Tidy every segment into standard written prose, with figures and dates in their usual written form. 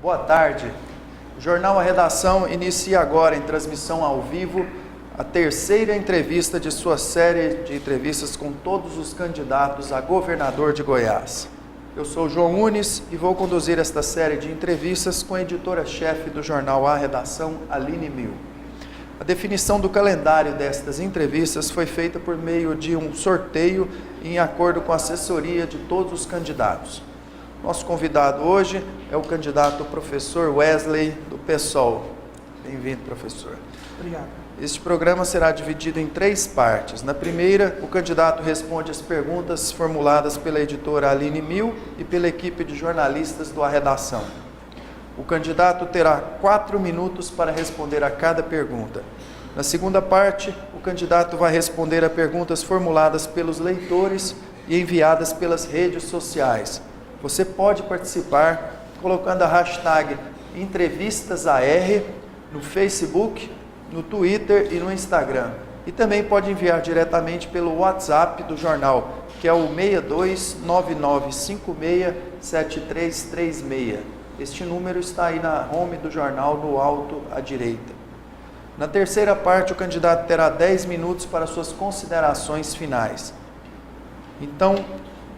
Boa tarde. O Jornal A Redação inicia agora em transmissão ao vivo a terceira entrevista de sua série de entrevistas com todos os candidatos a governador de Goiás. Eu sou João Nunes e vou conduzir esta série de entrevistas com a editora-chefe do Jornal A Redação, Aline Mil. A definição do calendário destas entrevistas foi feita por meio de um sorteio em acordo com a assessoria de todos os candidatos. Nosso convidado hoje é o candidato professor Wesley, do PSOL. Bem-vindo, professor. Obrigado. Este programa será dividido em 3 partes. Na primeira, o candidato responde as perguntas formuladas pela editora Aline Mil e pela equipe de jornalistas do A Redação. O candidato terá 4 minutos para responder a cada pergunta. Na segunda parte, o candidato vai responder a perguntas formuladas pelos leitores e enviadas pelas redes sociais. Você pode participar colocando a hashtag EntrevistasAR no Facebook, no Twitter e no Instagram. E também pode enviar diretamente pelo WhatsApp do jornal, que é o 6299567336. Este número está aí na home do jornal, no alto à direita. Na terceira parte, o candidato terá 10 minutos para suas considerações finais. Então,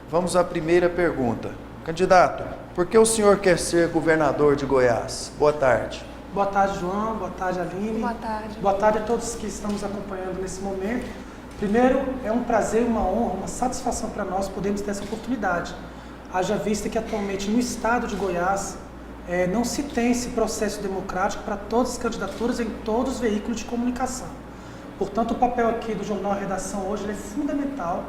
vamos à primeira pergunta. Candidato, por que o senhor quer ser governador de Goiás? Boa tarde. Boa tarde, João. Boa tarde, Aline. Boa tarde. Boa tarde a todos que estamos acompanhando nesse momento. Primeiro, é um prazer, uma honra, uma satisfação para nós podermos ter essa oportunidade. Haja vista que atualmente no estado de Goiás não se tem esse processo democrático para todas as candidaturas em todos os veículos de comunicação. Portanto, o papel aqui do Jornal A Redação hoje é fundamental,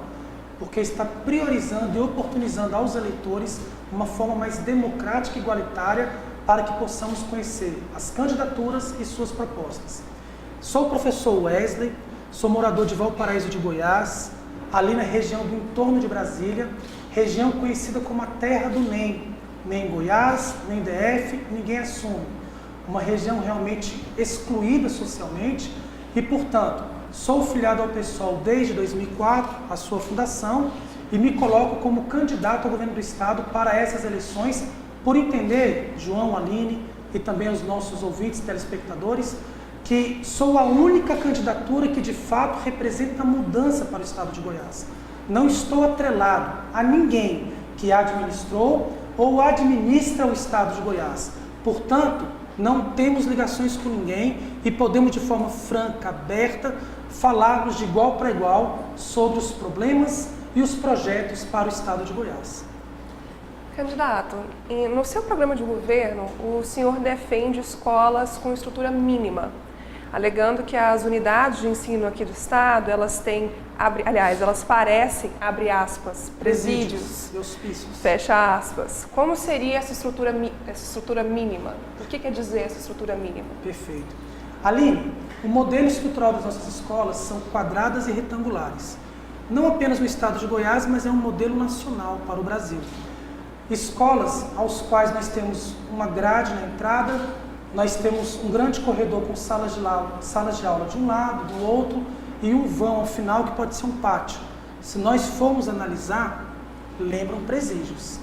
porque está priorizando e oportunizando aos eleitores uma forma mais democrática e igualitária para que possamos conhecer as candidaturas e suas propostas. Sou o professor Wesley, sou morador de Valparaíso de Goiás, ali na região do entorno de Brasília, região conhecida como a terra do NEM. Nem Goiás, nem DF, ninguém assume. Uma região realmente excluída socialmente e, portanto, sou filiado ao PSOL desde 2004, a sua fundação, e me coloco como candidato ao governo do estado para essas eleições, por entender, João, Aline e também os nossos ouvintes, telespectadores, que sou a única candidatura que de fato representa a mudança para o estado de Goiás. Não estou atrelado a ninguém que administrou ou administra o estado de Goiás. Portanto, não temos ligações com ninguém e podemos de forma franca, aberta, falarmos de igual para igual sobre os problemas e os projetos para o estado de Goiás. Candidato, no seu programa de governo, o senhor defende escolas com estrutura mínima, alegando que as unidades de ensino aqui do estado, elas têm, elas parecem, abre aspas, presídios, e hospícios. Fecha aspas. Como seria essa estrutura mínima? O que quer dizer essa estrutura mínima? Perfeito. Aline, o modelo estrutural das nossas escolas são quadradas e retangulares. Não apenas no estado de Goiás, mas é um modelo nacional para o Brasil. Escolas aos quais nós temos uma grade na entrada, nós temos um grande corredor com salas de aula de um lado, do outro, e um vão ao final que pode ser um pátio. Se nós formos analisar, lembram presídios.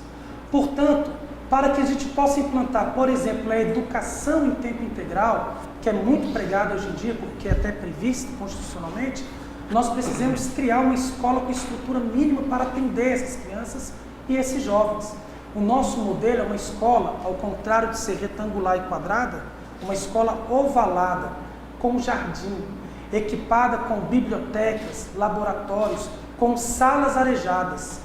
Portanto, para que a gente possa implantar, por exemplo, a educação em tempo integral, que é muito pregada hoje em dia, porque é até prevista constitucionalmente, nós precisamos criar uma escola com estrutura mínima para atender essas crianças e esses jovens. O nosso modelo é uma escola, ao contrário de ser retangular e quadrada, uma escola ovalada, com jardim, equipada com bibliotecas, laboratórios, com salas arejadas.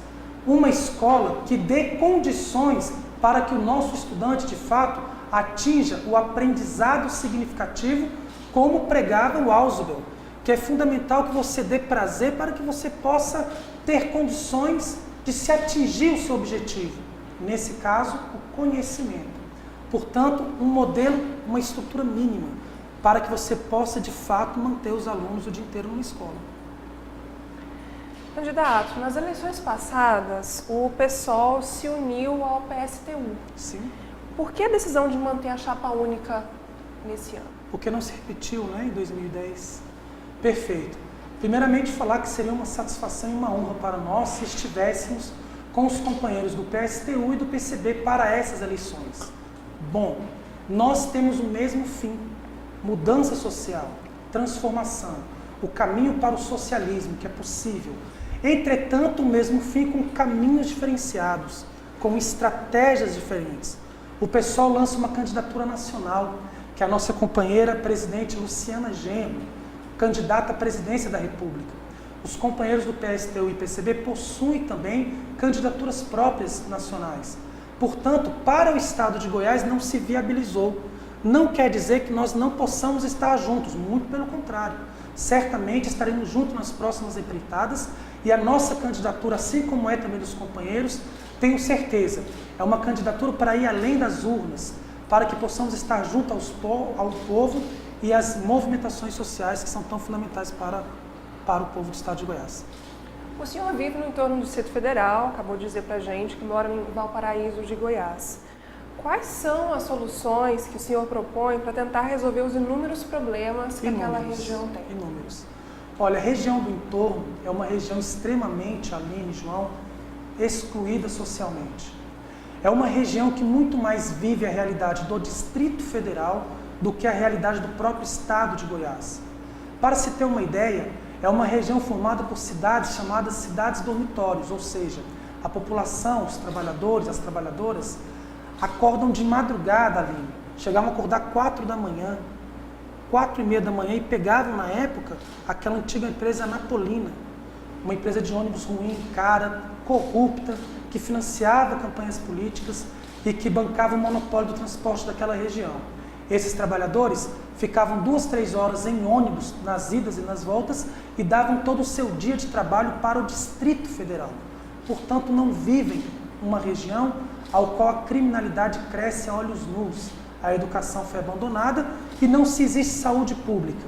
Uma escola que dê condições para que o nosso estudante, de fato, atinja o aprendizado significativo, como pregava o Ausubel, que é fundamental que você dê prazer para que você possa ter condições de se atingir o seu objetivo. Nesse caso, o conhecimento. Portanto, um modelo, uma estrutura mínima, para que você possa, de fato, manter os alunos o dia inteiro numa escola. Candidato, nas eleições passadas, o PSOL se uniu ao PSTU. Sim. Por que a decisão de manter a chapa única nesse ano? Porque não se repetiu, em 2010. Perfeito. Primeiramente, falar que seria uma satisfação e uma honra para nós se estivéssemos com os companheiros do PSTU e do PCB para essas eleições. Bom, nós temos o mesmo fim, mudança social, transformação, o caminho para o socialismo, que é possível. Entretanto, o mesmo fim com caminhos diferenciados, com estratégias diferentes. O PSOL lança uma candidatura nacional, que é a nossa companheira presidente Luciana Genro, candidata à presidência da República. Os companheiros do PSTU e PCB possuem também candidaturas próprias nacionais. Portanto, para o Estado de Goiás não se viabilizou. Não quer dizer que nós não possamos estar juntos, muito pelo contrário. Certamente estaremos juntos nas próximas empreitadas e a nossa candidatura, assim como é também dos companheiros, tenho certeza, é uma candidatura para ir além das urnas, para que possamos estar junto ao povo e às movimentações sociais que são tão fundamentais para o povo do Estado de Goiás. O senhor vive no entorno do Distrito Federal, acabou de dizer para a gente que mora em Valparaíso de Goiás. Quais são as soluções que o senhor propõe para tentar resolver os inúmeros problemas que aquela região tem? Inúmeros. Olha, a região do entorno é uma região extremamente, Aline, João, excluída socialmente. É uma região que muito mais vive a realidade do Distrito Federal do que a realidade do próprio Estado de Goiás. Para se ter uma ideia, é uma região formada por cidades chamadas cidades dormitórios, ou seja, a população, os trabalhadores, as trabalhadoras, acordam de madrugada ali, chegavam a acordar 4 da manhã, 4h30 da manhã e pegavam na época aquela antiga empresa Napolina, uma empresa de ônibus ruim, cara, corrupta, que financiava campanhas políticas e que bancava o monopólio do transporte daquela região. Esses trabalhadores ficavam 2, 3 horas em ônibus, nas idas e nas voltas, e davam todo o seu dia de trabalho para o Distrito Federal. Portanto, não vivem uma região ao qual a criminalidade cresce a olhos nus, a educação foi abandonada e não se existe saúde pública.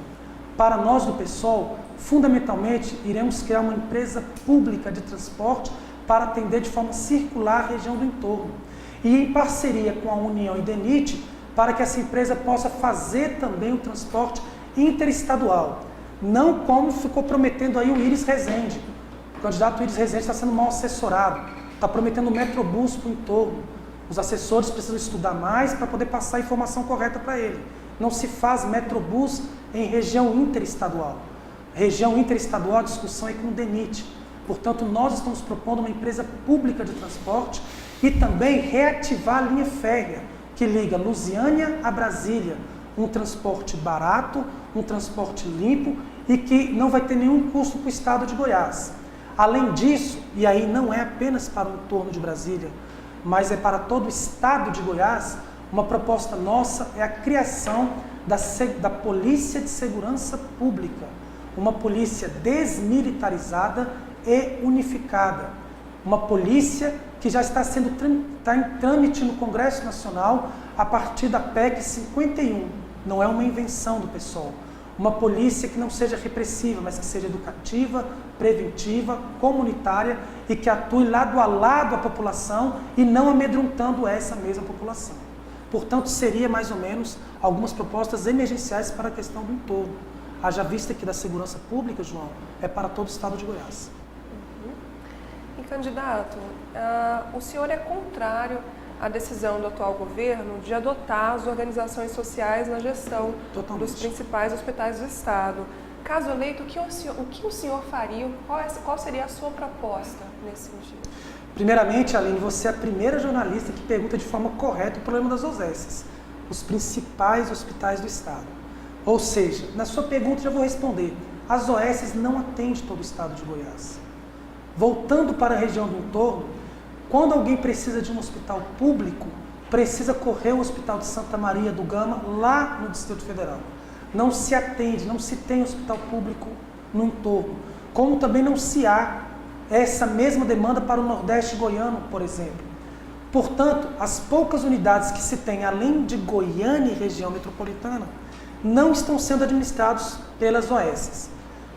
Para nós do PSOL, fundamentalmente, iremos criar uma empresa pública de transporte para atender de forma circular a região do entorno. E em parceria com a União e DENIT, para que essa empresa possa fazer também o transporte interestadual. Não como ficou prometendo aí o Iris Rezende. O candidato Iris Rezende está sendo mal assessorado, está prometendo metrobus para o entorno. Os assessores precisam estudar mais para poder passar a informação correta para ele. Não se faz metrobus em região interestadual. Região interestadual, a discussão é com o DENIT. Portanto, nós estamos propondo uma empresa pública de transporte e também reativar a linha férrea, que liga Lusiânia a Brasília, um transporte barato, um transporte limpo e que não vai ter nenhum custo para o Estado de Goiás. Além disso, e aí não é apenas para o entorno de Brasília, mas é para todo o Estado de Goiás, uma proposta nossa é a criação da Polícia de Segurança Pública, uma polícia desmilitarizada e unificada, uma polícia que já está em trâmite no Congresso Nacional a partir da PEC 51. Não é uma invenção do PSOL. Uma polícia que não seja repressiva, mas que seja educativa, preventiva, comunitária e que atue lado a lado a população e não amedrontando essa mesma população. Portanto, seria mais ou menos algumas propostas emergenciais para a questão do entorno. Haja vista que da segurança pública, João, é para todo o Estado de Goiás. E, candidato, o senhor é contrário à decisão do atual governo de adotar as organizações sociais na gestão dos principais hospitais do Estado. Caso eleito, o que o senhor faria? Qual seria a sua proposta nesse sentido? Primeiramente, Aline, você é a primeira jornalista que pergunta de forma correta o problema das OSs, os principais hospitais do Estado. Ou seja, na sua pergunta já vou responder. As OSs não atendem todo o Estado de Goiás. Voltando para a região do entorno, quando alguém precisa de um hospital público, precisa correr ao Hospital de Santa Maria do Gama, lá no Distrito Federal. Não se atende, não se tem hospital público no entorno. Como também não se há essa mesma demanda para o Nordeste goiano, por exemplo. Portanto, as poucas unidades que se tem, além de Goiânia e região metropolitana, não estão sendo administrados pelas OSs.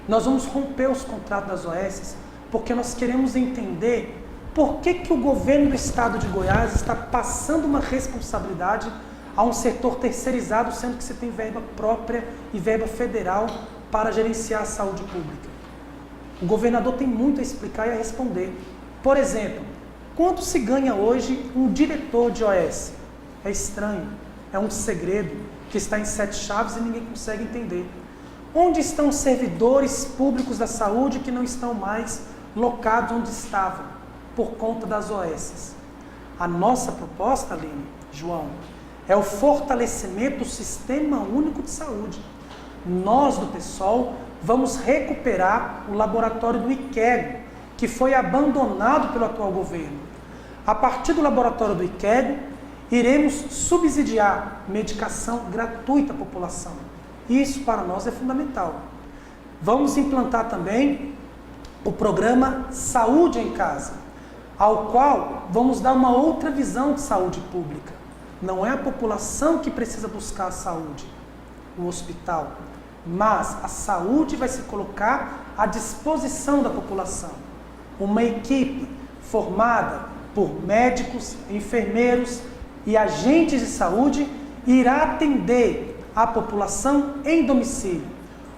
Nós vamos romper os contratos das OSs porque nós queremos entender por que o governo do Estado de Goiás está passando uma responsabilidade a um setor terceirizado, sendo que você tem verba própria e verba federal para gerenciar a saúde pública. O governador tem muito a explicar e a responder. Por exemplo, quanto se ganha hoje um diretor de OS? é estranho, é um segredo que está em 7 chaves e ninguém consegue entender. Onde estão os servidores públicos da saúde que não estão mais locados onde estavam, por conta das OS? A nossa proposta, Aline, João, é o fortalecimento do Sistema Único de Saúde. Nós, do PSOL, vamos recuperar o laboratório do IQEG, que foi abandonado pelo atual governo. A partir do laboratório do IQEG, iremos subsidiar medicação gratuita à população. Isso para nós é fundamental. Vamos implantar também o programa Saúde em Casa, ao qual vamos dar uma outra visão de saúde pública. Não é a população que precisa buscar a saúde, o hospital, mas a saúde vai se colocar à disposição da população. Uma equipe formada por médicos, enfermeiros e agentes de saúde irá atender a população em domicílio.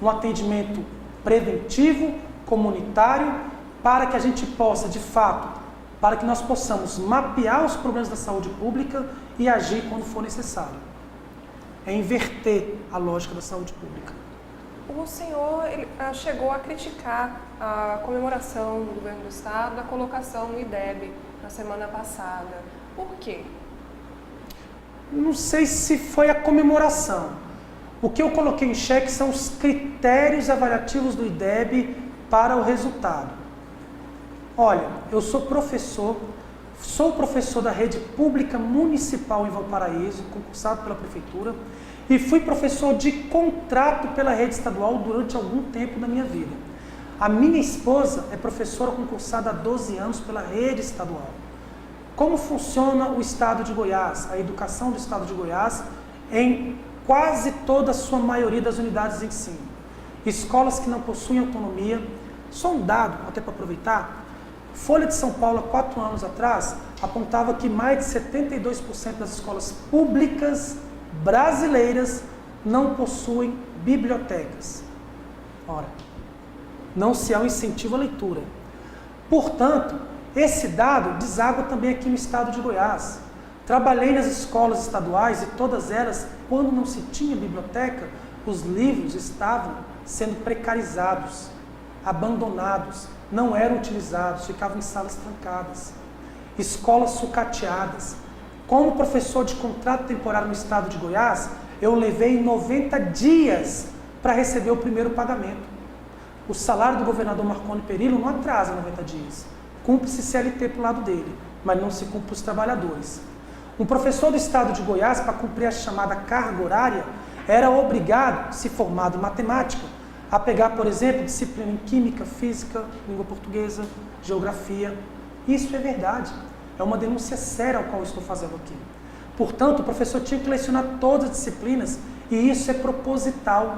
Um atendimento preventivo, comunitário, para que a gente possa, de fato, para que nós possamos mapear os problemas da saúde pública e agir quando for necessário. É inverter a lógica da saúde pública. O senhor chegou a criticar a comemoração do governo do estado da colocação no IDEB na semana passada. Por quê? Não sei se foi a comemoração. O que eu coloquei em xeque são os critérios avaliativos do IDEB para o resultado. Olha, eu sou professor da rede pública municipal em Valparaíso, concursado pela prefeitura, e fui professor de contrato pela rede estadual durante algum tempo da minha vida. A minha esposa é professora concursada há 12 anos pela rede estadual. Como funciona o estado de Goiás, a educação do estado de Goiás, em quase toda a sua maioria das unidades de ensino? Escolas que não possuem autonomia. Só um dado, até para aproveitar, Folha de São Paulo, há 4 anos atrás, apontava que mais de 72% das escolas públicas brasileiras não possuem bibliotecas. Ora, não se há um incentivo à leitura. Portanto, esse dado deságua também aqui no estado de Goiás. Trabalhei nas escolas estaduais e todas elas, quando não se tinha biblioteca, os livros estavam sendo precarizados, abandonados, não eram utilizados, ficavam em salas trancadas. Escolas sucateadas. Como professor de contrato temporário no estado de Goiás, eu levei 90 dias para receber o primeiro pagamento. O salário do governador Marconi Perillo não atrasa 90 dias. Cumpre-se CLT para o lado dele, mas não se cumpre para os trabalhadores. Um professor do estado de Goiás, para cumprir a chamada carga horária, era obrigado, se formado em matemática, a pegar, por exemplo, disciplina em química, física, língua portuguesa, geografia. Isso é verdade. É uma denúncia séria ao qual eu estou fazendo aqui. Portanto, o professor tinha que lecionar todas as disciplinas e isso é proposital.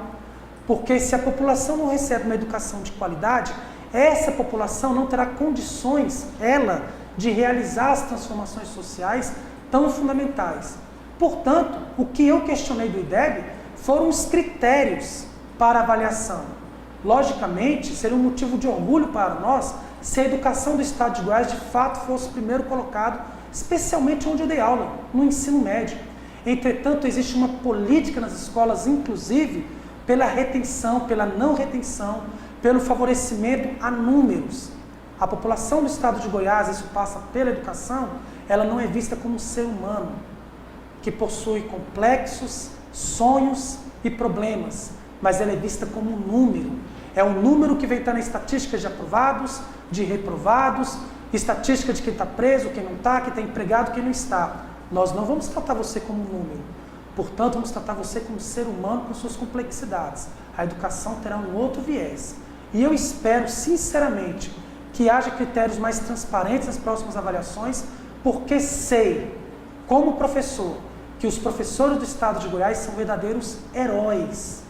Porque se a população não recebe uma educação de qualidade, essa população não terá condições, ela, de realizar as transformações sociais tão fundamentais. Portanto, o que eu questionei do IDEB foram os critérios para avaliação. Logicamente, seria um motivo de orgulho para nós se a educação do estado de Goiás de fato fosse primeiro colocado, especialmente onde eu dei aula, no ensino médio. Entretanto, existe uma política nas escolas, inclusive, pela retenção, pela não retenção, pelo favorecimento a números. A população do estado de Goiás, isso passa pela educação, ela não é vista como um ser humano, que possui complexos, sonhos e problemas, mas ela é vista como um número. É um número que vem estar na estatística de aprovados, de reprovados, estatística de quem está preso, quem não está, quem está empregado, quem não está. Nós não vamos tratar você como um número. Portanto, vamos tratar você como ser humano com suas complexidades. A educação terá um outro viés. E eu espero, sinceramente, que haja critérios mais transparentes nas próximas avaliações, porque sei, como professor, que os professores do estado de Goiás são verdadeiros heróis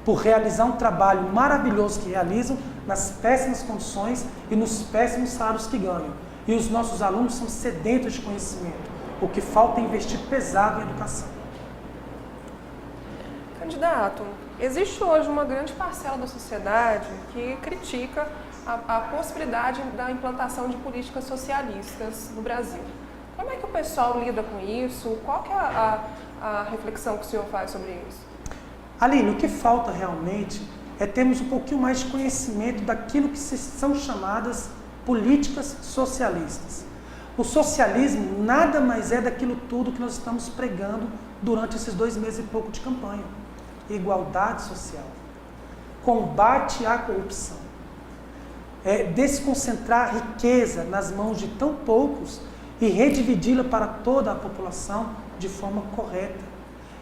por realizar um trabalho maravilhoso que realizam nas péssimas condições e nos péssimos salários que ganham. E os nossos alunos são sedentos de conhecimento. O que falta é investir pesado em educação. Candidato, existe hoje uma grande parcela da sociedade que critica a possibilidade da implantação de políticas socialistas no Brasil. Como é que o pessoal lida com isso? Qual que é a reflexão que o senhor faz sobre isso? Aline, o que falta realmente é termos um pouquinho mais de conhecimento daquilo que são chamadas políticas socialistas. O socialismo nada mais é daquilo tudo que nós estamos pregando durante esses 2 meses e pouco de campanha. Igualdade social, combate à corrupção, desconcentrar riqueza nas mãos de tão poucos e redividi-la para toda a população de forma correta.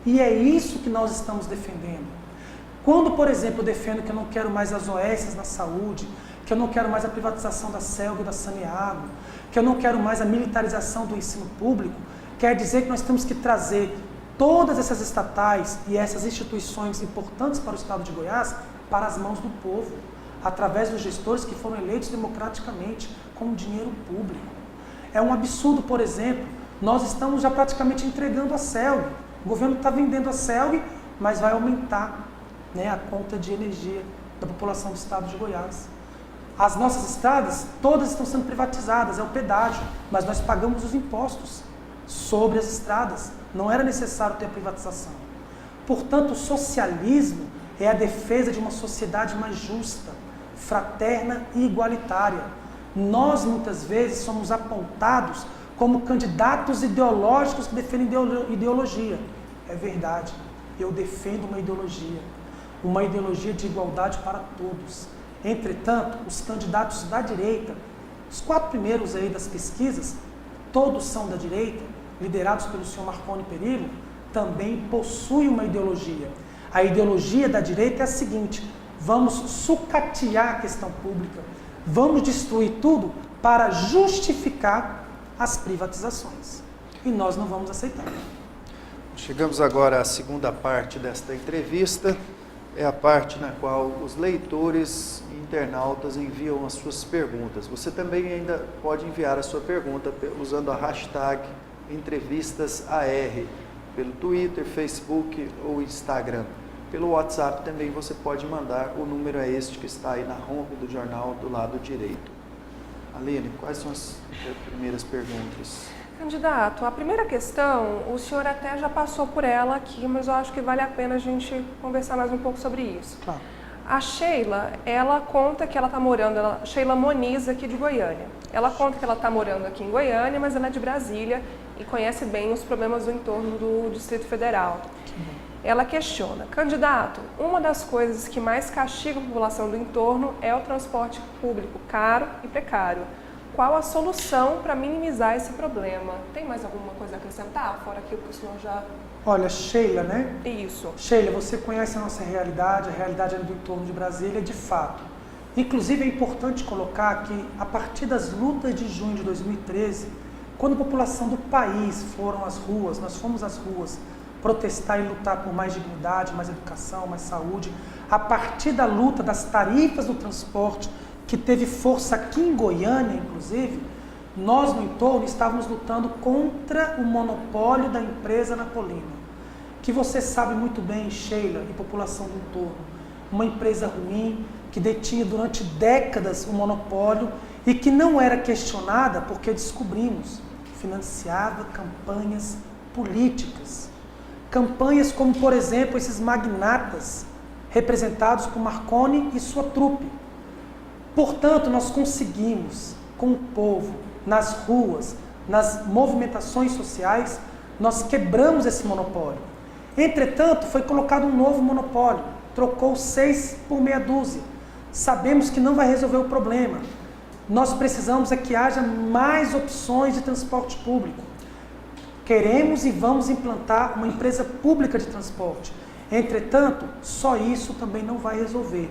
E é isso que nós estamos defendendo. Quando, por exemplo, eu defendo que eu não quero mais as OS na saúde, que eu não quero mais a privatização da CELG e da Saneago, que eu não quero mais a militarização do ensino público, quer dizer que nós temos que trazer todas essas estatais e essas instituições importantes para o Estado de Goiás para as mãos do povo, através dos gestores que foram eleitos democraticamente com dinheiro público. É um absurdo, por exemplo, nós estamos já praticamente entregando a CELG. O governo está vendendo a CELG, mas vai aumentar, né, a conta de energia da população do Estado de Goiás. As nossas estradas, todas estão sendo privatizadas, é o pedágio, mas nós pagamos os impostos sobre as estradas. Não era necessário ter a privatização. Portanto, o socialismo é a defesa de uma sociedade mais justa, fraterna e igualitária. Nós, muitas vezes, somos apontados como candidatos ideológicos que defendem ideologia. É verdade, eu defendo uma ideologia de igualdade para todos. Entretanto, os candidatos da direita, os 4 primeiros aí das pesquisas, todos são da direita, liderados pelo senhor Marconi Perillo, também possuem uma ideologia. A ideologia da direita é a seguinte: vamos sucatear a questão pública, vamos destruir tudo para justificar as privatizações. E nós não vamos aceitar. Chegamos agora à segunda parte desta entrevista. É a parte na qual os leitores e internautas enviam as suas perguntas. Você também ainda pode enviar a sua pergunta usando a hashtag EntrevistasAR, pelo Twitter, Facebook ou Instagram. Pelo WhatsApp também você pode mandar, o número é este que está aí na home do jornal do lado direito. Aline, quais são as primeiras perguntas? Candidato, a primeira questão, o senhor até já passou por ela aqui, mas eu acho que vale a pena a gente conversar mais um pouco sobre isso. Claro. A Sheila, ela conta que ela está morando, Sheila Moniz, aqui de Goiânia. Ela conta que ela está morando aqui em Goiânia, mas ela é de Brasília e conhece bem os problemas do entorno do Distrito Federal. Ela questiona: candidato, uma das coisas que mais castiga a população do entorno é o transporte público caro e precário. Qual a solução para minimizar esse problema? Tem mais alguma coisa a acrescentar, fora aquilo que o senhor já... Olha, Sheila, né? Isso. Sheila, você conhece a nossa realidade, a realidade do entorno de Brasília, de fato. Inclusive, é importante colocar que, a partir das lutas de junho de 2013, quando a população do país foram às ruas, nós fomos às ruas protestar e lutar por mais dignidade, mais educação, mais saúde, a partir da luta das tarifas do transporte, que teve força aqui em Goiânia, inclusive, nós no entorno estávamos lutando contra o monopólio da empresa Napolina, que você sabe muito bem, Sheila, e população do entorno, uma empresa ruim, que detinha durante décadas o monopólio e que não era questionada porque descobrimos, financiava campanhas políticas. Campanhas como, por exemplo, esses magnatas representados por Marconi e sua trupe. Portanto, nós conseguimos, com o povo, nas ruas, nas movimentações sociais, nós quebramos esse monopólio. Entretanto, foi colocado um novo monopólio, trocou 6 por meia dúzia. Sabemos que não vai resolver o problema. Nós precisamos é que haja mais opções de transporte público. Queremos e vamos implantar uma empresa pública de transporte. Entretanto, só isso também não vai resolver.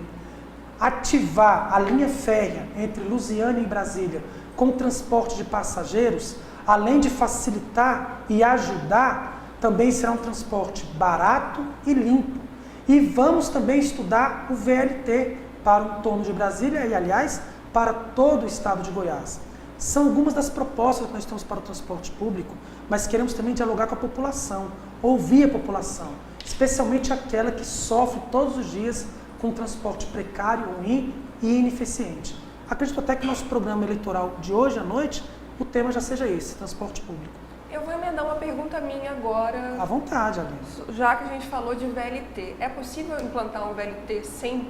Ativar a linha férrea entre Lusiânia e Brasília com transporte de passageiros, além de facilitar e ajudar, também será um transporte barato e limpo. E vamos também estudar o VLT para o entorno de Brasília e, aliás, para todo o estado de Goiás. São algumas das propostas que nós temos para o transporte público, mas queremos também dialogar com a população, ouvir a população, especialmente aquela que sofre todos os dias com transporte precário, ruim e ineficiente. Acredito até que nosso programa eleitoral de hoje à noite o tema já seja esse, transporte público. Eu vou emendar uma pergunta minha agora. À vontade, Aline. Já que a gente falou de VLT, é possível implantar um VLT sem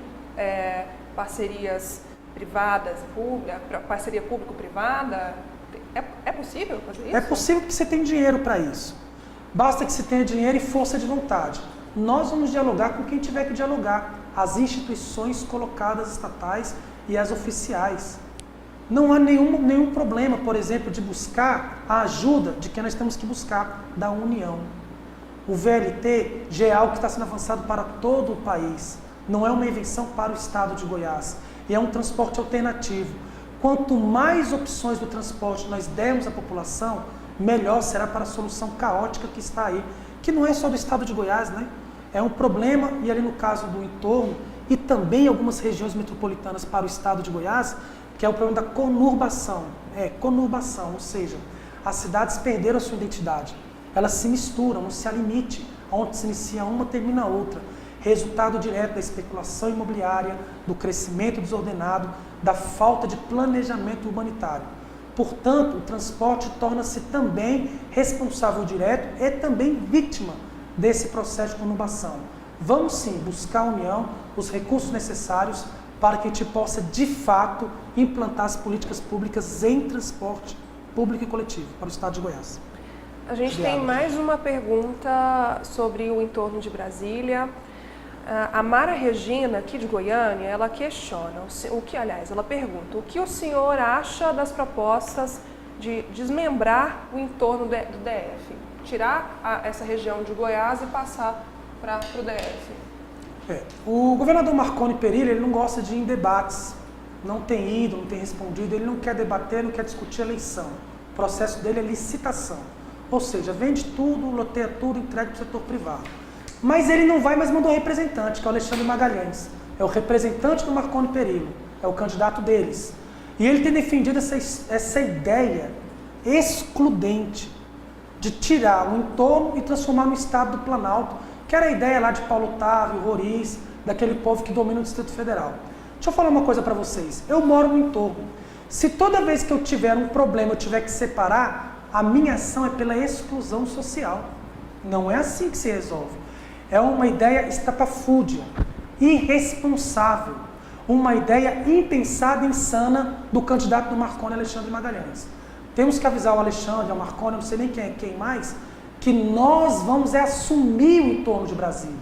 parcerias privadas, parceria público-privada? É possível fazer isso? É possível que você tenha dinheiro para isso. Basta que você tenha dinheiro e força de vontade. Nós vamos dialogar com quem tiver que dialogar. As instituições colocadas estatais e as oficiais. Não há nenhum problema, por exemplo, de buscar a ajuda de quem nós temos que buscar, da União. O VLT já é algo que está sendo avançado para todo o país. Não é uma invenção para o estado de Goiás. E é um transporte alternativo. Quanto mais opções do transporte nós dermos à população, melhor será para a solução caótica que está aí. Que não é só do estado de Goiás, né? É um problema, e ali no caso do entorno, e também algumas regiões metropolitanas para o estado de Goiás, que é o problema da conurbação. Conurbação, ou seja, as cidades perderam a sua identidade. Elas se misturam, não se há limite. Onde se inicia uma, termina a outra. Resultado direto da especulação imobiliária, do crescimento desordenado, da falta de planejamento urbanitário. Portanto, o transporte torna-se também responsável direto e também vítima desse processo de conurbação. Vamos sim buscar a união, os recursos necessários para que a gente possa, de fato, implantar as políticas públicas em transporte público e coletivo para o estado de Goiás. A gente tem mais uma pergunta sobre o entorno de Brasília. A Mara Regina, aqui de Goiânia, ela questiona, ela pergunta, o que o senhor acha das propostas de desmembrar o entorno do DF? Tirar essa região de Goiás e passar para o DF? O governador Marconi Perillo, ele não gosta de ir em debates, não tem ido, não tem respondido, ele não quer debater, não quer discutir eleição. O processo dele é licitação, ou seja, vende tudo, loteia tudo, entrega para o setor privado. Mas ele não vai, mas mandou um representante, que é o Alexandre Magalhães, é o representante do Marconi Perillo, é o candidato deles. E ele tem defendido essa ideia excludente de tirar o entorno e transformar no estado do Planalto, que era a ideia lá de Paulo Otávio, Roriz, daquele povo que domina o Distrito Federal. Deixa eu falar uma coisa para vocês. Eu moro no entorno. Se toda vez que eu tiver um problema eu tiver que separar, a minha ação é pela exclusão social. Não é assim que se resolve. É uma ideia estapafúrdia, irresponsável, uma ideia impensada e insana do candidato do Marconi, Alexandre Magalhães. Temos que avisar o Alexandre, o Marconi, eu não sei nem quem mais, que nós vamos assumir o entorno de Brasília.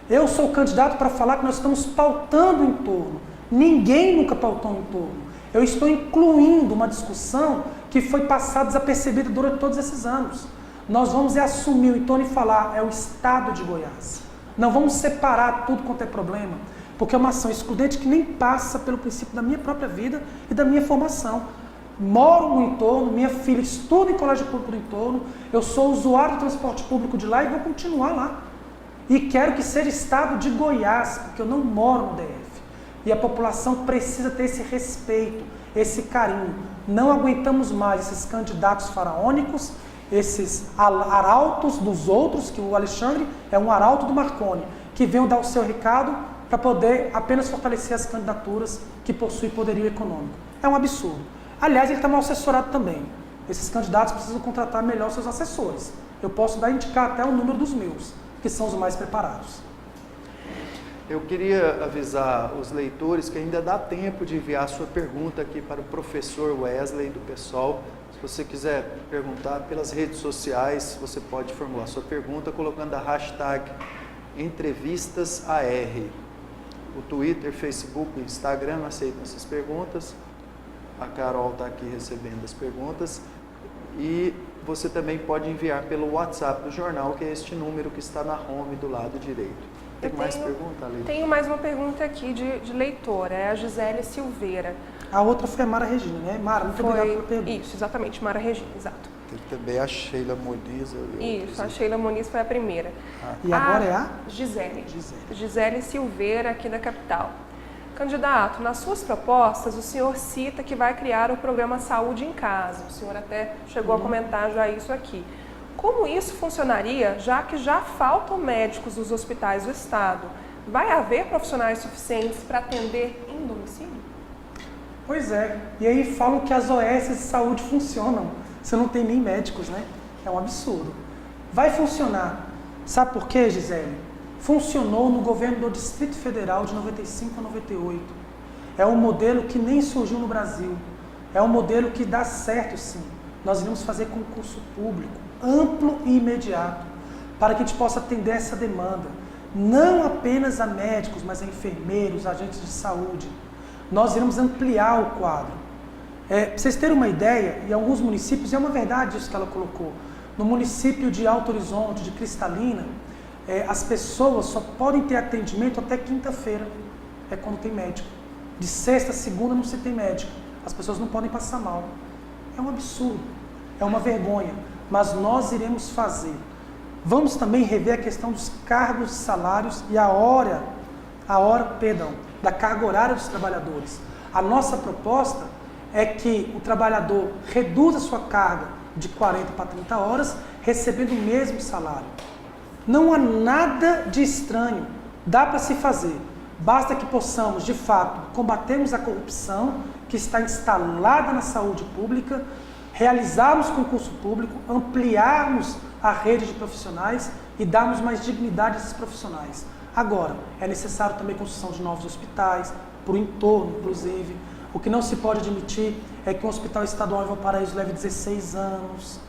Eu sou o candidato para falar que nós estamos pautando o entorno. Ninguém nunca pautou o entorno. Eu estou incluindo uma discussão que foi passada desapercebida durante todos esses anos. Nós vamos assumir o entorno e falar, é o estado de Goiás. Não vamos separar tudo quanto é problema, porque é uma ação excludente que nem passa pelo princípio da minha própria vida e da minha formação. Moro no entorno, minha filha estuda em colégio público do entorno, eu sou usuário do transporte público de lá e vou continuar lá. E quero que seja estado de Goiás, porque eu não moro no DF. E a população precisa ter esse respeito, esse carinho. Não aguentamos mais esses candidatos faraônicos, esses arautos dos outros, que o Alexandre é um arauto do Marconi, que veio dar o seu recado para poder apenas fortalecer as candidaturas que possuem poderio econômico. É um absurdo. Aliás, ele está mal assessorado também. Esses candidatos precisam contratar melhor seus assessores. Eu posso indicar até o número dos meus, que são os mais preparados. Eu queria avisar os leitores que ainda dá tempo de enviar a sua pergunta aqui para o professor Wesley do PSOL. Se você quiser perguntar pelas redes sociais, você pode formular sua pergunta colocando a hashtag EntrevistasAR. O Twitter, Facebook e Instagram aceitam essas perguntas. A Carol está aqui recebendo as perguntas. E você também pode enviar pelo WhatsApp do jornal, que é este número que está na home do lado direito. Tem mais pergunta, Ale? Tenho mais uma pergunta aqui de leitora, é a Gisele Silveira. A outra foi a Mara Regina, né? Mara, muito obrigado pela pergunta. Isso, exatamente, Mara Regina, exato. Tem também a Sheila Moniz. Isso, a Sheila Moniz foi a primeira. E agora é a? Gisele. Gisele Silveira, aqui da capital. Candidato, nas suas propostas, o senhor cita que vai criar o programa Saúde em Casa. O senhor até chegou a comentar já isso aqui. Como isso funcionaria, já que já faltam médicos nos hospitais do Estado? Vai haver profissionais suficientes para atender em domicílio? Pois é. E aí falam que as OS de saúde funcionam. Você não tem nem médicos, né? É um absurdo. Vai funcionar. Sabe por quê, Gisele? Funcionou no governo do Distrito Federal de 95 a 98. É um modelo que nem surgiu no Brasil. É um modelo que dá certo, sim. Nós iremos fazer concurso público, amplo e imediato, para que a gente possa atender essa demanda. Não apenas a médicos, mas a enfermeiros, agentes de saúde. Nós iremos ampliar o quadro. Para vocês terem uma ideia, em alguns municípios, e é uma verdade isso que ela colocou, no município de Alto Horizonte, de Cristalina, as pessoas só podem ter atendimento até quinta-feira, é quando tem médico. De sexta a segunda não se tem médico. As pessoas não podem passar mal. É um absurdo, é uma vergonha, mas nós iremos fazer. Vamos também rever a questão dos cargos, salários e a hora da carga horária dos trabalhadores. A nossa proposta é que o trabalhador reduza a sua carga de 40 para 30 horas, recebendo o mesmo salário. Não há nada de estranho, dá para se fazer. Basta que possamos, de fato, combatermos a corrupção que está instalada na saúde pública, realizarmos concurso público, ampliarmos a rede de profissionais e darmos mais dignidade a esses profissionais. Agora, é necessário também a construção de novos hospitais, para o entorno, inclusive. O que não se pode admitir é que um hospital estadual em Valparaíso leve 16 anos,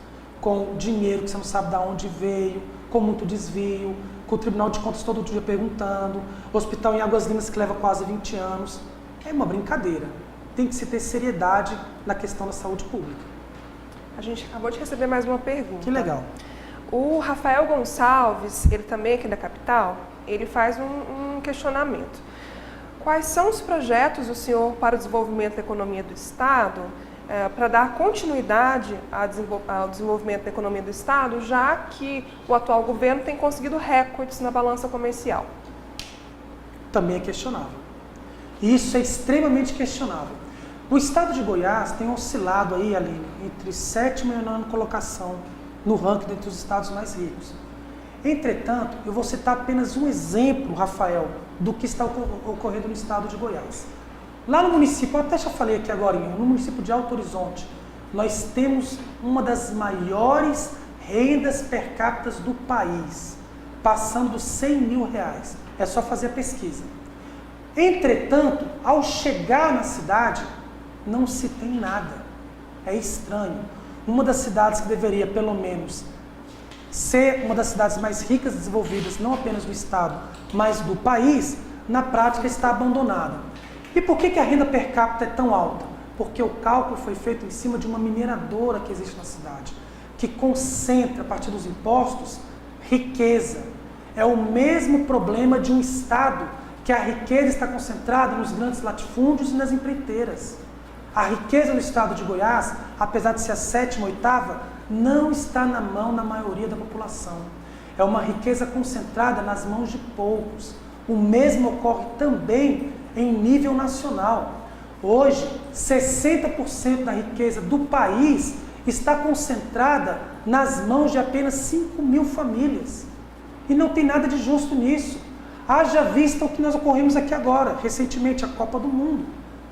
com dinheiro que você não sabe de onde veio, com muito desvio, com o Tribunal de Contas todo dia perguntando, hospital em Águas Lindas que leva quase 20 anos. É uma brincadeira. Tem que se ter seriedade na questão da saúde pública. A gente acabou de receber mais uma pergunta. Que legal. O Rafael Gonçalves, ele também aqui da capital, ele faz um questionamento. Quais são os projetos do senhor para o desenvolvimento da economia do Estado, para dar continuidade ao desenvolvimento da economia do Estado, já que o atual governo tem conseguido recordes na balança comercial? Também é questionável. Isso é extremamente questionável. O Estado de Goiás tem oscilado aí, Aline, entre 7ª e 9ª colocação no ranking entre os estados mais ricos. Entretanto, eu vou citar apenas um exemplo, Rafael, do que está ocorrendo no estado de Goiás. Lá no município, eu até já falei aqui agora, no município de Alto Horizonte, nós temos uma das maiores rendas per capita do país, passando dos R$100 mil. É só fazer a pesquisa. Entretanto, ao chegar na cidade, não se tem nada. É estranho. Uma das cidades que deveria, pelo menos, ser uma das cidades mais ricas e desenvolvidas, não apenas do estado, mas do país, na prática está abandonada. E por que a renda per capita é tão alta? Porque o cálculo foi feito em cima de uma mineradora que existe na cidade, que concentra, a partir dos impostos, riqueza. É o mesmo problema de um estado que a riqueza está concentrada nos grandes latifúndios e nas empreiteiras. A riqueza no estado de Goiás, apesar de ser a 7ª ou 8ª, não está na mão da maioria da população. É uma riqueza concentrada nas mãos de poucos. O mesmo ocorre também em nível nacional. Hoje, 60% da riqueza do país está concentrada nas mãos de apenas 5 mil famílias. E não tem nada de justo nisso. Haja vista o que nós ocorremos aqui agora, recentemente, a Copa do Mundo.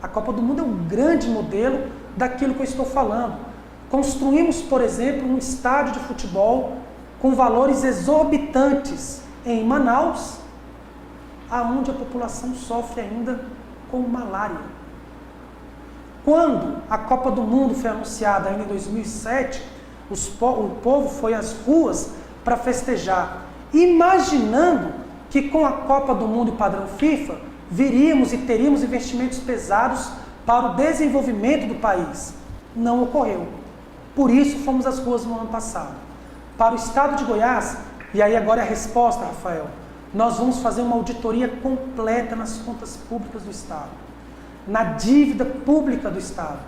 A Copa do Mundo é um grande modelo daquilo que eu estou falando. Construímos, por exemplo, um estádio de futebol com valores exorbitantes em Manaus, aonde a população sofre ainda com malária. Quando a Copa do Mundo foi anunciada ainda em 2007, o povo foi às ruas para festejar, imaginando que com a Copa do Mundo e padrão FIFA, viríamos e teríamos investimentos pesados para o desenvolvimento do país. Não ocorreu. Por isso fomos às ruas no ano passado. Para o estado de Goiás, e aí agora é a resposta, Rafael, nós vamos fazer uma auditoria completa nas contas públicas do estado, na dívida pública do estado.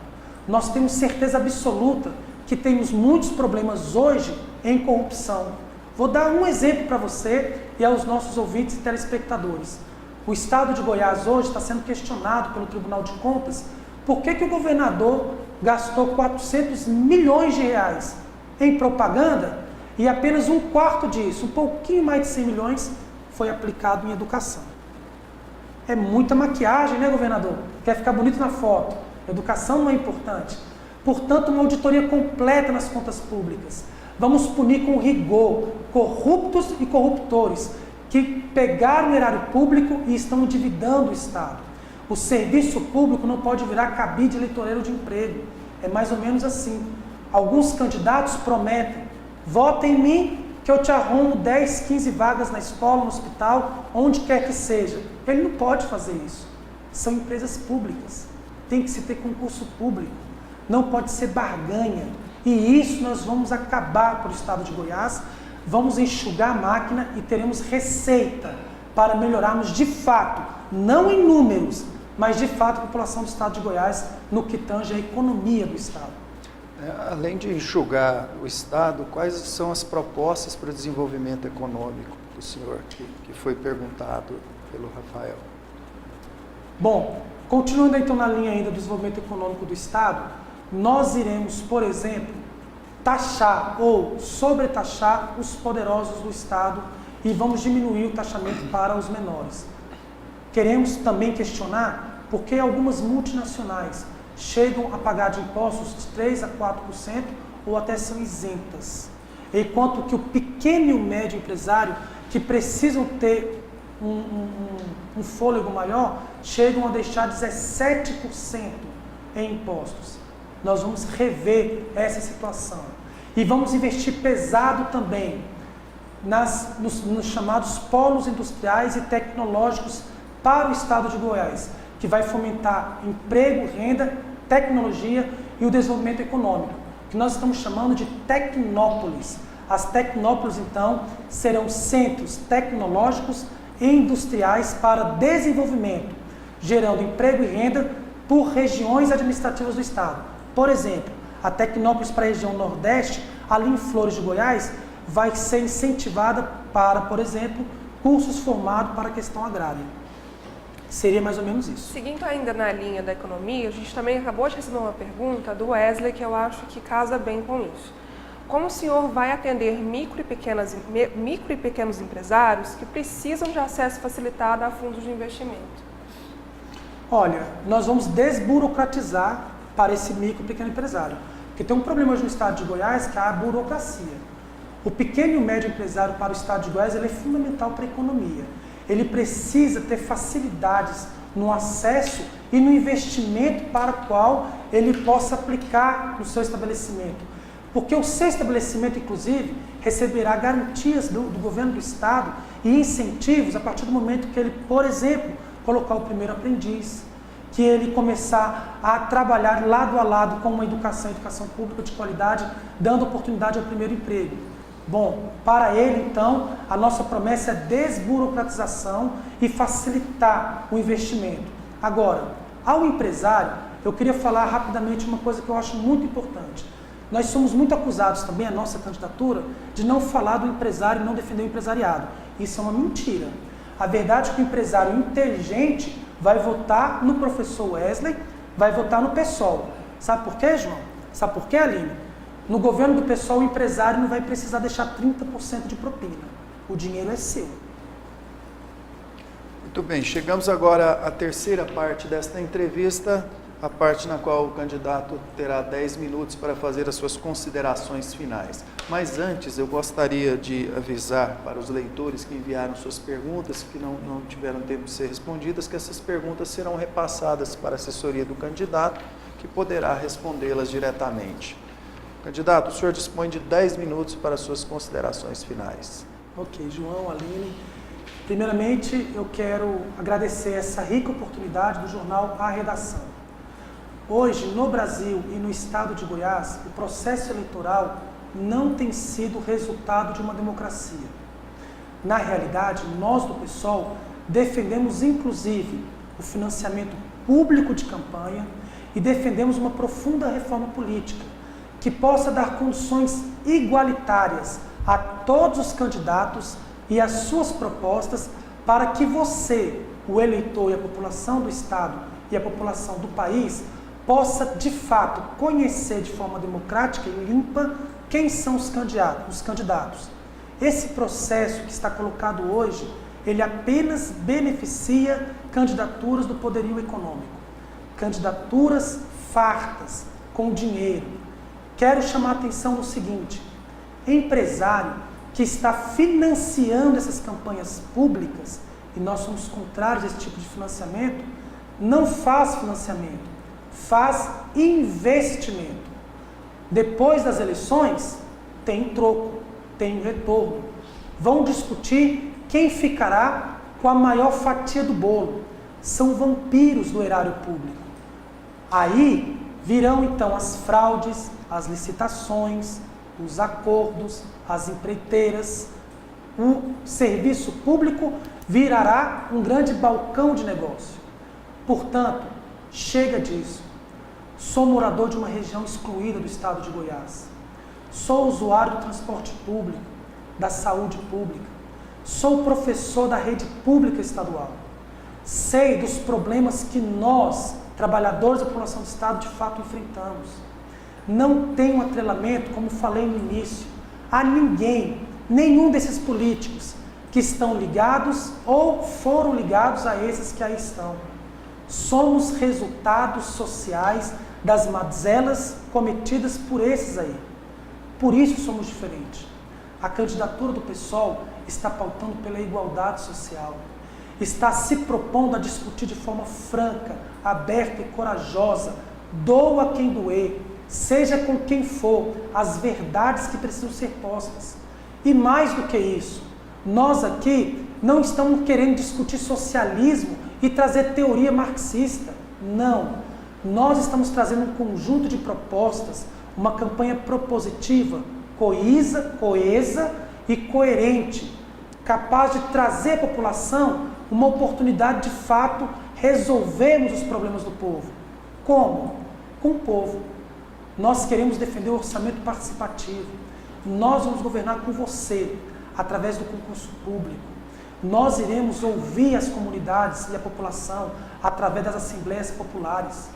Nós temos certeza absoluta que temos muitos problemas hoje em corrupção. Vou dar um exemplo para você e aos nossos ouvintes e telespectadores. O estado de Goiás hoje está sendo questionado pelo Tribunal de Contas por que o governador gastou 400 milhões de reais em propaganda e apenas 1/4 disso, um pouquinho mais de 100 milhões, foi aplicado em educação. É muita maquiagem, né, governador? Quer ficar bonito na foto. Educação não é importante. Portanto, uma auditoria completa nas contas públicas. Vamos punir com rigor corruptos e corruptores que pegaram o erário público e estão endividando o Estado. O serviço público não pode virar cabide eleitoreiro de emprego. É mais ou menos assim. Alguns candidatos prometem: vota em mim que eu te arrumo 10, 15 vagas na escola, no hospital, onde quer que seja. Ele não pode fazer isso. São empresas públicas. Tem que se ter concurso público. Não pode ser barganha. E isso nós vamos acabar para o Estado de Goiás. Vamos enxugar a máquina e teremos receita para melhorarmos de fato, não em números, mas de fato a população do Estado de Goiás no que tange a economia do Estado. Além de enxugar o Estado, quais são as propostas para o desenvolvimento econômico do senhor, que foi perguntado pelo Rafael? Bom, continuando então na linha ainda do desenvolvimento econômico do Estado, nós iremos, por exemplo, taxar ou sobretaxar os poderosos do Estado e vamos diminuir o taxamento para os menores. Queremos também questionar por que algumas multinacionais chegam a pagar de impostos de 3% a 4% ou até são isentas, enquanto que o pequeno e o médio empresário, que precisam ter um fôlego maior, chegam a deixar 17% em impostos. Nós vamos rever essa situação e vamos investir pesado também nos chamados polos industriais e tecnológicos para o Estado de Goiás, que vai fomentar emprego, renda, tecnologia e o desenvolvimento econômico, que nós estamos chamando de tecnópolis. As tecnópolis, então, serão centros tecnológicos e industriais para desenvolvimento, gerando emprego e renda por regiões administrativas do Estado. Por exemplo, a Tecnópolis para a região Nordeste, ali em Flores de Goiás, vai ser incentivada para, por exemplo, cursos formados para a questão agrária. Seria mais ou menos isso. Seguindo ainda na linha da economia, a gente também acabou de receber uma pergunta do Wesley que eu acho que casa bem com isso. Como o senhor vai atender micro e pequenos empresários que precisam de acesso facilitado a fundos de investimento? Olha, nós vamos desburocratizar para esse micro e pequeno empresário. Porque tem um problema hoje no Estado de Goiás, que é a burocracia. O pequeno e o médio empresário para o Estado de Goiás ele é fundamental para a economia. Ele precisa ter facilidades no acesso e no investimento para o qual ele possa aplicar no seu estabelecimento. Porque o seu estabelecimento, inclusive, receberá garantias do governo do Estado e incentivos a partir do momento que ele, por exemplo, colocar o primeiro aprendiz, que ele começar a trabalhar lado a lado com uma educação pública de qualidade, dando oportunidade ao primeiro emprego. Bom, para ele, então, a nossa promessa é desburocratização e facilitar o investimento. Agora, ao empresário, eu queria falar rapidamente uma coisa que eu acho muito importante. Nós somos muito acusados também, a nossa candidatura, de não falar do empresário e não defender o empresariado. Isso é uma mentira. A verdade é que o empresário inteligente vai votar no professor Wesley, vai votar no PSOL. Sabe por quê, João? Sabe por quê, Aline? No governo do PSOL, o empresário não vai precisar deixar 30% de propina. O dinheiro é seu. Muito bem, chegamos agora à terceira parte desta entrevista, a parte na qual o candidato terá 10 minutos para fazer as suas considerações finais. Mas antes, eu gostaria de avisar para os leitores que enviaram suas perguntas, que não tiveram tempo de ser respondidas, que essas perguntas serão repassadas para a assessoria do candidato, que poderá respondê-las diretamente. Candidato, o senhor dispõe de 10 minutos para as suas considerações finais. Ok, João, Aline. Primeiramente, eu quero agradecer essa rica oportunidade do jornal A Redação. Hoje, no Brasil e no estado de Goiás, o processo eleitoral não tem sido resultado de uma democracia. Na realidade, nós do PSOL defendemos inclusive o financiamento público de campanha e defendemos uma profunda reforma política que possa dar condições igualitárias a todos os candidatos e as suas propostas para que você, o eleitor e a população do estado e a população do país possa, de fato, conhecer de forma democrática e limpa quem são os candidatos. Esse processo que está colocado hoje, ele apenas beneficia candidaturas do poderio econômico, candidaturas fartas, com dinheiro. Quero chamar a atenção no seguinte: empresário que está financiando essas campanhas públicas, e nós somos contrários a esse tipo de financiamento, não faz financiamento, faz investimento. Depois das eleições, tem troco, tem retorno. Vão discutir quem ficará com a maior fatia do bolo. São vampiros do erário público. Aí virão então as fraudes, as licitações, os acordos, as empreiteiras. O serviço público virará um grande balcão de negócio. Portanto, chega disso. Sou morador de uma região excluída do estado de Goiás. Sou usuário do transporte público, da saúde pública. Sou professor da rede pública estadual. Sei dos problemas que nós, trabalhadores da população do estado, de fato enfrentamos. Não tenho atrelamento, como falei no início, a ninguém, nenhum desses políticos que estão ligados ou foram ligados a esses que aí estão. Somos resultados sociais das mazelas cometidas por esses aí. Por isso somos diferentes. A candidatura do PSOL está pautando pela igualdade social. Está se propondo a discutir de forma franca, aberta e corajosa, doa quem doer, seja com quem for, as verdades que precisam ser postas. E mais do que isso, nós aqui não estamos querendo discutir socialismo e trazer teoria marxista. Não. Nós estamos trazendo um conjunto de propostas, uma campanha propositiva, coesa e coerente, capaz de trazer à população uma oportunidade de fato resolvermos os problemas do povo. Como? Com o povo. Nós queremos defender o orçamento participativo. Nós vamos governar com você, através do concurso público. Nós iremos ouvir as comunidades e a população através das assembleias populares.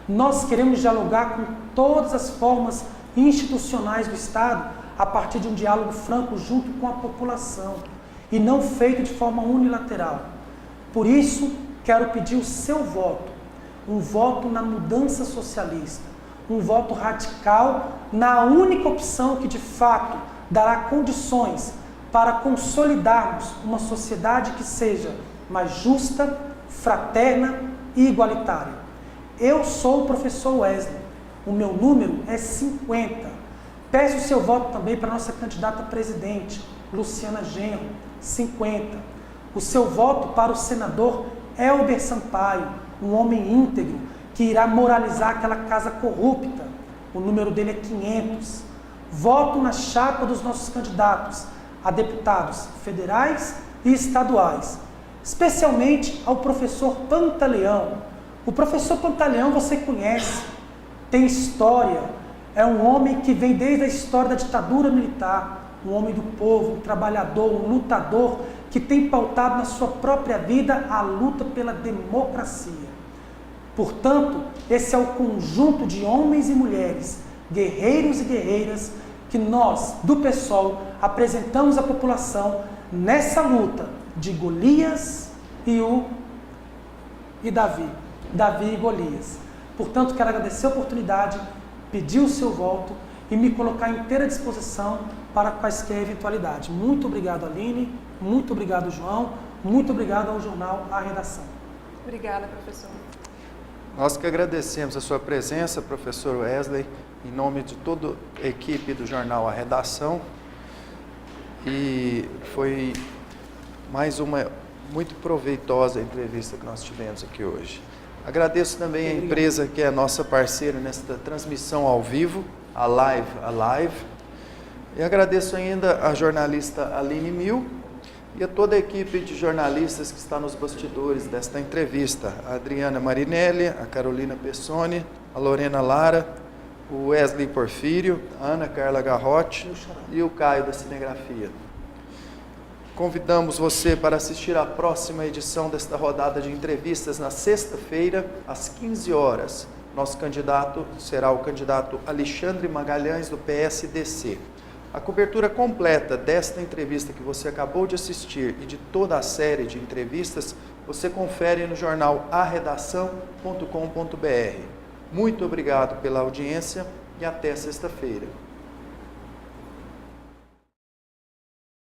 Nós queremos dialogar com todas as formas institucionais do Estado a partir de um diálogo franco junto com a população e não feito de forma unilateral. Por isso, quero pedir o seu voto, um voto na mudança socialista, um voto radical na única opção que de fato dará condições para consolidarmos uma sociedade que seja mais justa, fraterna e igualitária. Eu sou o professor Wesley, o meu número é 50. Peço o seu voto também para a nossa candidata a presidente, Luciana Genro, 50. O seu voto para o senador Elber Sampaio, um homem íntegro, que irá moralizar aquela casa corrupta. O número dele é 500. Voto na chapa dos nossos candidatos a deputados federais e estaduais, especialmente ao professor Pantaleão. O professor Pantaleão você conhece, tem história, é um homem que vem desde a história da ditadura militar, um homem do povo, um trabalhador, um lutador, que tem pautado na sua própria vida a luta pela democracia. Portanto, esse é o conjunto de homens e mulheres, guerreiros e guerreiras, que nós, do PSOL, apresentamos à população nessa luta de Golias e Davi e Golias. Portanto, quero agradecer a oportunidade, pedir o seu voto e me colocar à inteira disposição para quaisquer eventualidade. Muito obrigado, Aline, muito obrigado, João, muito obrigado ao jornal A Redação. Obrigada, professor. Nós que agradecemos a sua presença, professor Wesley, em nome de toda a equipe do jornal A Redação. E foi mais uma muito proveitosa entrevista que nós tivemos aqui hoje. Agradeço também a empresa que é nossa parceira nesta transmissão ao vivo, a Live. E agradeço ainda a jornalista Aline Mil e a toda a equipe de jornalistas que está nos bastidores desta entrevista. A Adriana Marinelli, a Carolina Pessoni, a Lorena Lara, o Wesley Porfírio, a Ana Carla Garrote e o Caio da Cinegrafia. Convidamos você para assistir à próxima edição desta rodada de entrevistas na sexta-feira, às 15 horas. Nosso candidato será o candidato Alexandre Magalhães, do PSDC. A cobertura completa desta entrevista que você acabou de assistir e de toda a série de entrevistas, você confere no jornal arredação.com.br. Muito obrigado pela audiência e até sexta-feira.